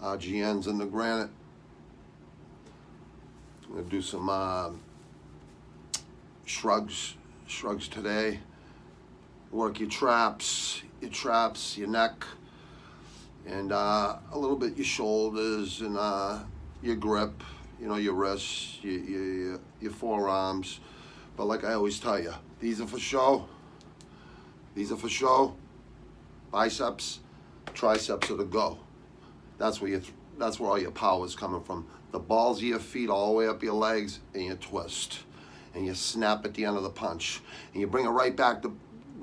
RGNs in the granite. I'm gonna do some shrugs today. Work your traps, your neck, and a little bit your shoulders and your grip, your wrists, your forearms. But like I always tell you, these are for show. These are for show. Biceps, triceps are the go. That's where all your power is coming from. The balls of your feet all the way up your legs, and you twist, and you snap at the end of the punch, and you bring it right back to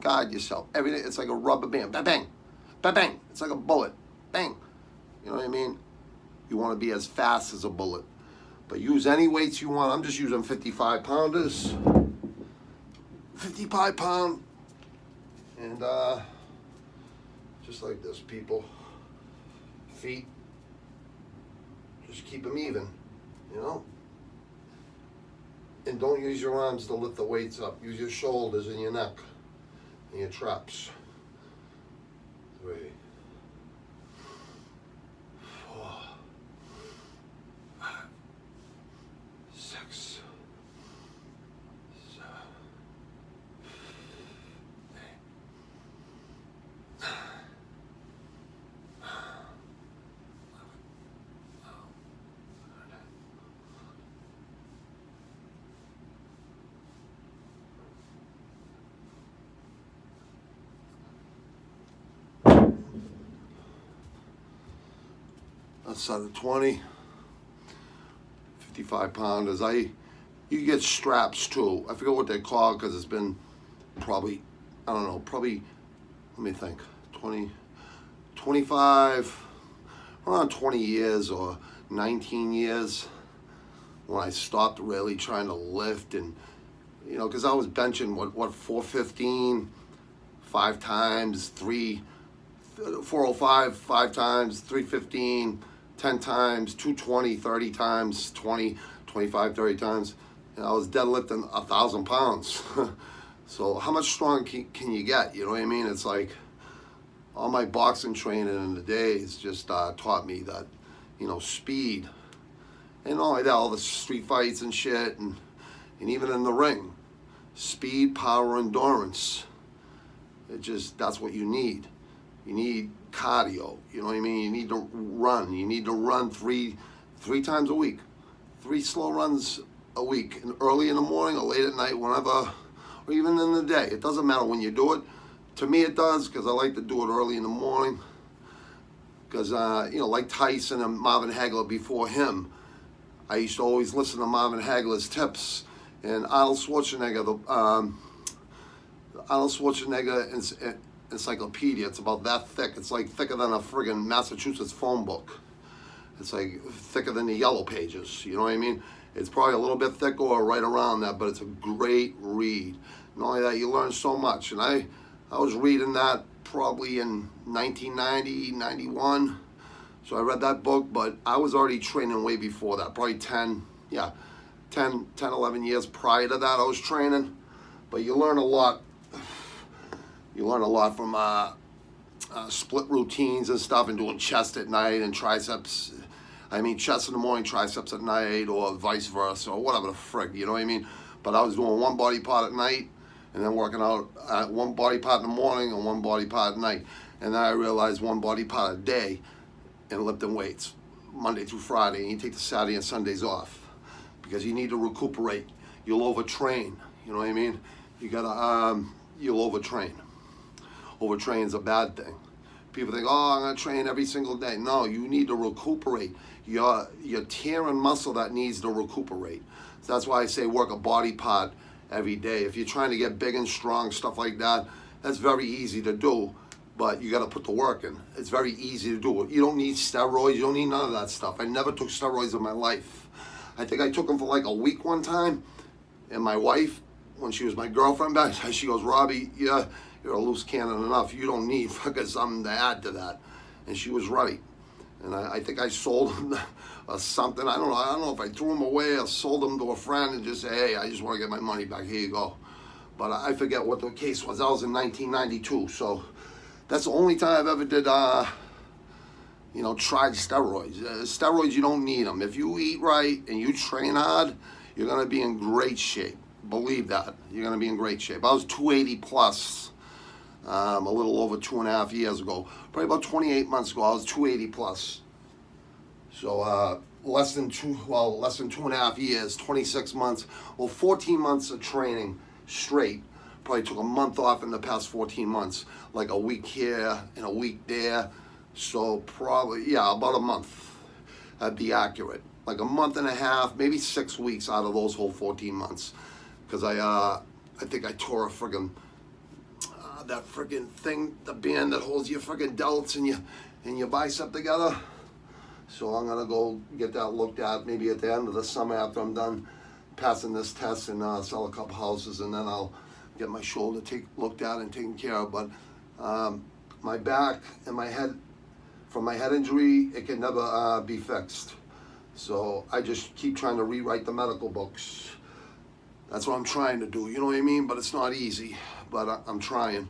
guide yourself. Everything, it's like a rubber band. Bang, bang, bang, bang. It's like a bullet. Bang. You know what I mean? You want to be as fast as a bullet. But use any weights you want. I'm just using 55 pounders. 55 pound. And just like this, people. Feet. Just keep them even, And don't use your arms to lift the weights up. Use your shoulders and your neck and your traps. 3, 4, 5, 6, 7, 8, 9. Set of 20, 55 pounders. You get straps too. I forget what they're called because it's been probably, let me think, 20, 25, around 20 years or 19 years when I stopped really trying to lift and, because I was benching, 415, 5 times, 405, 5 times, 315, 10 times, 220, 30 times, 20, 25, 30 times. And I was deadlifting 1,000 pounds. So how much stronger can you get? You know what I mean? It's like all my boxing training in the days just taught me that, speed. And not only that, all the street fights and shit, and even in the ring, speed, power, endurance. That's what you need. You need cardio, you know what I mean? You need to run. You need to run three times a week. 3 slow runs a week, early in the morning or late at night, whenever, or even in the day. It doesn't matter when you do it. To me it does, because I like to do it early in the morning. Because, like Tyson and Marvin Hagler before him, I used to always listen to Marvin Hagler's tips. And Arnold Schwarzenegger, encyclopedia, it's about that thick. It's like thicker than a friggin' Massachusetts phone book. It's like thicker than the yellow pages, you know what I mean? It's probably a little bit thicker or right around that, but it's a great read. Not only that, you learn so much. And I was reading that probably in 1990, 91. So I read that book, but I was already training way before that, probably 10, 11 years prior to that I was training. But you learn a lot. You learn a lot from split routines and stuff, and doing chest at night and triceps. Chest in the morning, triceps at night, or vice versa, or whatever the frick, you know what I mean? But I was doing one body part at night, and then working out one body part in the morning and one body part at night. And then I realized one body part a day and lifting weights, Monday through Friday, and you take the Saturday and Sundays off because you need to recuperate. You'll overtrain, you know what I mean? You'll overtrain. Overtrain is a bad thing. People think, I'm gonna train every single day. No, you need to recuperate. You're tearing muscle that needs to recuperate. So that's why I say work a body part every day. If you're trying to get big and strong, stuff like that, that's very easy to do, but you gotta put the work in. It's very easy to do. You don't need steroids, you don't need none of that stuff. I never took steroids in my life. I think I took them for like a week one time, and my wife, when she was my girlfriend back, she goes, Robbie, you're a loose cannon enough. You don't need fucking something to add to that. And she was right. And I think I sold them something. I don't know if I threw them away or sold them to a friend and just say, hey, I just want to get my money back. Here you go. But I forget what the case was. That was in 1992. So that's the only time I've ever did, tried steroids. Steroids, you don't need them. If you eat right and you train hard, you're going to be in great shape. Believe that. You're going to be in great shape. I was 280 plus a little over 2.5 years ago. Probably about 28 months ago, I was 280 plus. So less than 2.5 years, 26 months, 14 months of training straight. Probably took a month off in the past 14 months, like a week here and a week there. So probably, about a month. That'd be accurate. Like a month and a half, maybe 6 weeks out of those whole 14 months. Because I think I tore a friggin', that friggin' thing, the band that holds your friggin' delts and your bicep together. So I'm gonna go get that looked at maybe at the end of the summer after I'm done passing this test and sell a couple houses, and then I'll get my shoulder looked at and taken care of. But my back and my head, from my head injury, it can never be fixed. So I just keep trying to rewrite the medical books. That's what I'm trying to do, you know what I mean? But it's not easy, but I'm trying.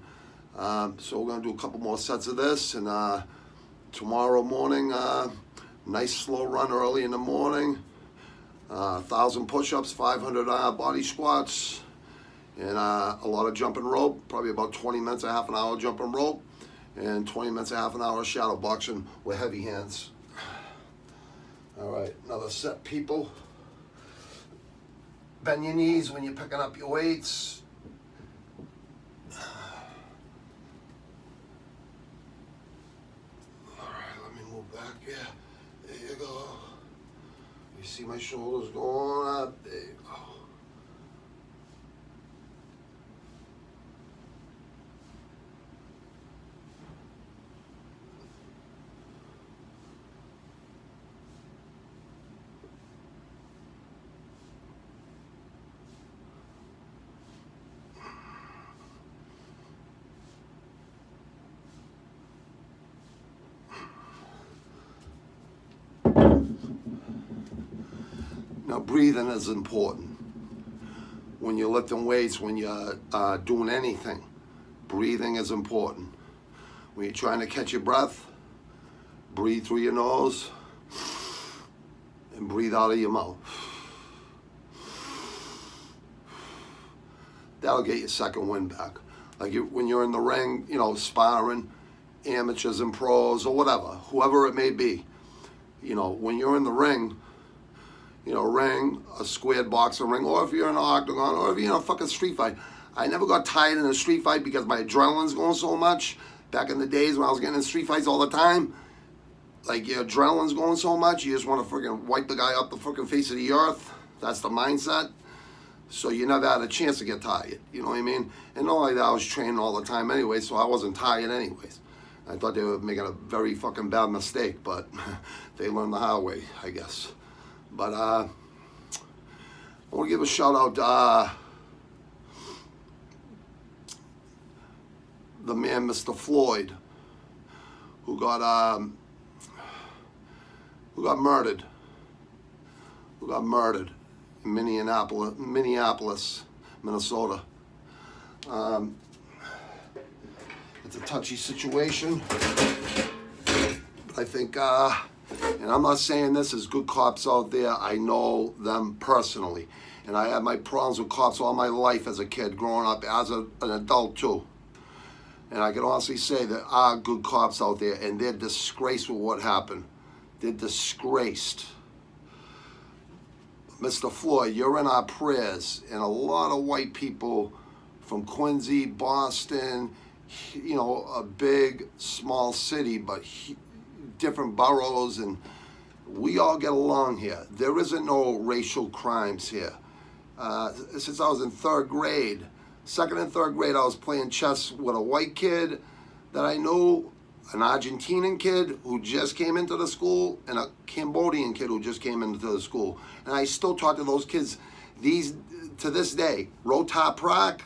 So we're gonna do a couple more sets of this, and tomorrow morning, nice slow run early in the morning, 1,000 push-ups, 500 body squats, and a lot of jumping rope, probably about 20 minutes, a half an hour jumping rope, and 20 minutes, a half an hour shadow boxing with heavy hands. All right, another set, people. Bend your knees when you're picking up your weights. All right, let me move back. Yeah, there you go. You see my shoulders going up. There you go. Now, breathing is important. When you're lifting weights, when you're doing anything, breathing is important. When you're trying to catch your breath, breathe through your nose and breathe out of your mouth. That'll get your second wind back. Like when you're in the ring, sparring, amateurs and pros or whatever, whoever it may be, when you're in the ring, ring, a squared boxing ring, or if you're in an octagon, or if you're in a fucking street fight. I never got tired in a street fight because my adrenaline's going so much. Back in the days when I was getting in street fights all the time, like your adrenaline's going so much, you just want to freaking wipe the guy up the freaking face of the earth. That's the mindset. So you never had a chance to get tired, you know what I mean? And not like that, I was training all the time anyway, so I wasn't tired anyways. I thought they were making a very fucking bad mistake, but they learned the hard way, I guess. But I want to give a shout out to the man, Mr. Floyd, who got murdered. In Minneapolis, Minnesota. It's a touchy situation, but I think. And I'm not saying this as good cops out there. I know them personally. And I had my problems with cops all my life as a kid, growing up, as an adult too. And I can honestly say there are good cops out there, and they're disgraced with what happened. They're disgraced. Mr. Floyd, you're in our prayers. And a lot of white people from Quincy, Boston, a big, small city, but different boroughs, and we all get along here. There isn't no racial crimes here. Since I was in second and third grade, I was playing chess with a white kid that I knew, an Argentinian kid who just came into the school, and a Cambodian kid who just came into the school. And I still talk to those kids to this day. Rota Prak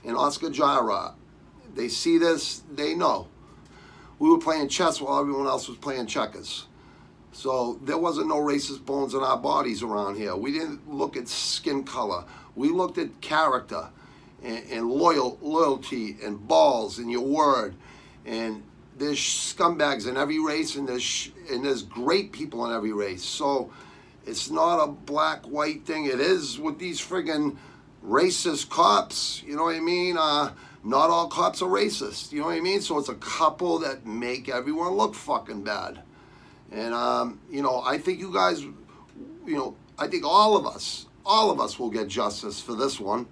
and Oscar Jara. They see this, they know. We were playing chess while everyone else was playing checkers. So there wasn't no racist bones in our bodies around here. We didn't look at skin color. We looked at character and loyalty and balls and your word. And there's scumbags in every race, and there's great people in every race. So it's not a black-white thing. It is with these friggin' racist cops, you know what I mean? Not all cops are racist, you know what I mean? So it's a couple that make everyone look fucking bad. And, you know, I think you guys, you know, I think all of us will get justice for this one.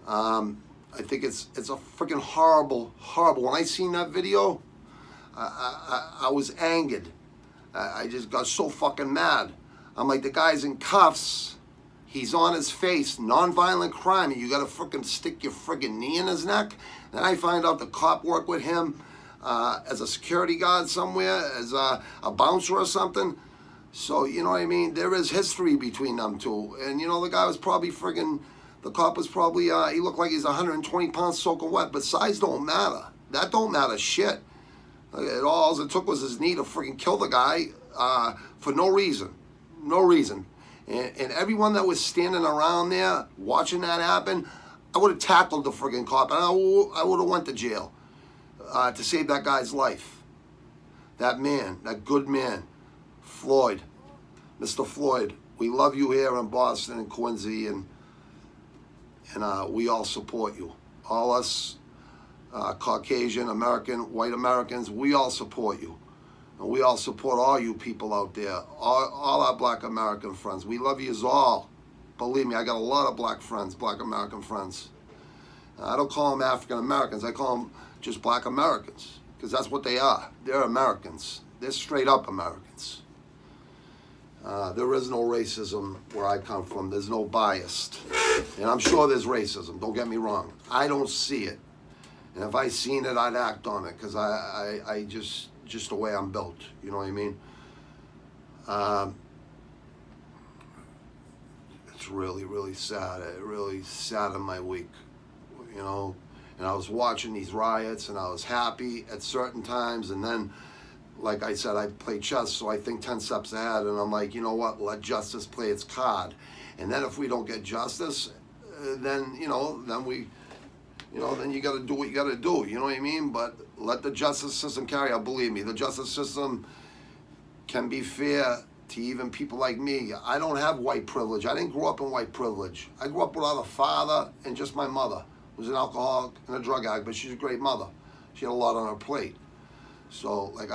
I think it's a freaking horrible. When I seen that video, I was angered. I just got so fucking mad. I'm like, the guy's in cuffs. He's on his face, non-violent crime, and you gotta freaking stick your freaking knee in his neck. Then I find out the cop worked with him as a security guard somewhere, as a bouncer or something. So, you know what I mean? There is history between them two. And, you know, the guy was probably friggin', the cop was probably, he looked like he's 120 pounds soaking wet, but size don't matter. That don't matter shit. All it took was his knee to freaking kill the guy for no reason. No reason. And everyone that was standing around there watching that happen, I would have tackled the friggin' cop, and I would have went to jail to save that guy's life. That man, that good man, Floyd, Mr. Floyd, we love you here in Boston and Quincy, and we all support you. All us Caucasian, American, white Americans, we all support you. And we all support all you people out there, all our black American friends. We love yous all. Believe me, I got a lot of black friends, black American friends. I don't call them African Americans, I call them just black Americans, because that's what they are. They're Americans. They're straight up Americans. There is no racism where I come from. There's no bias. And I'm sure there's racism, don't get me wrong. I don't see it. And if I seen it, I'd act on it, because I just the way I'm built, you know what I mean? It's really, really sad. It really saddened my week, you know? And I was watching these riots, and I was happy at certain times, and then, like I said, I play chess, so I think 10 steps ahead, and I'm like, you know what, let justice play its card. And then if we don't get justice, then, you know, then we... You know, then you got to do what you got to do, you know what I mean? But let the justice system carry out. Believe me, the justice system can be fair to even people like me. I don't have white privilege. I didn't grow up in white privilege. I grew up without a father and just my mother, who was an alcoholic and a drug addict, but she's a great mother. She had a lot on her plate. So, like,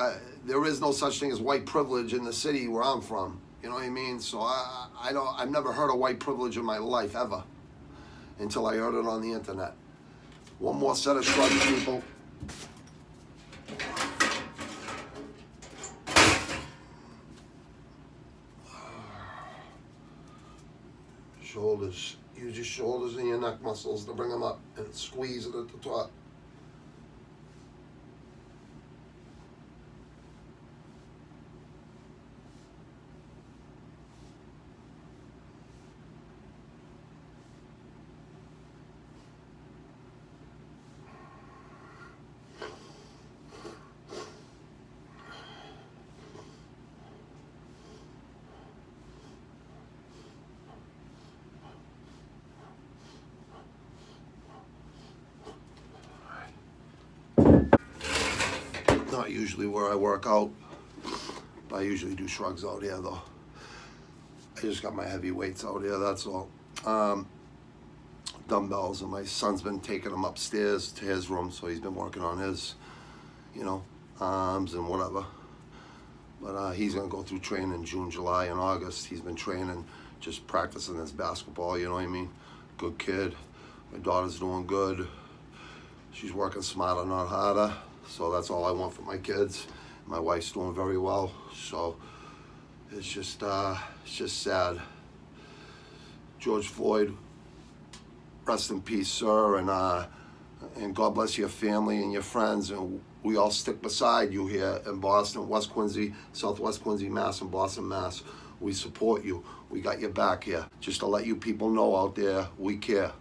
there is no such thing as white privilege in the city where I'm from. You know what I mean? So I've never heard of white privilege in my life, ever, until I heard it on the internet. One more set of shrugs, people. Shoulders. Use your shoulders and your neck muscles to bring them up and squeeze it at the top. Not usually where I work out, but I usually do shrugs out here though. I just got my heavy weights out here, that's all. Dumbbells, and my son's been taking them upstairs to his room, so he's been working on his, you know, arms and whatever. But he's gonna go through training in June, July, and August. He's been training, just practicing his basketball, you know what I mean? Good kid. My daughter's doing good. She's working smarter, not harder. So that's all I want for my kids. My wife's doing very well. So it's just sad. George Floyd, rest in peace, sir, and God bless your family and your friends. And we all stick beside you here in Boston, West Quincy, Southwest Quincy, Mass, and Boston, Mass. We support you. We got your back here. Just to let you people know out there, we care.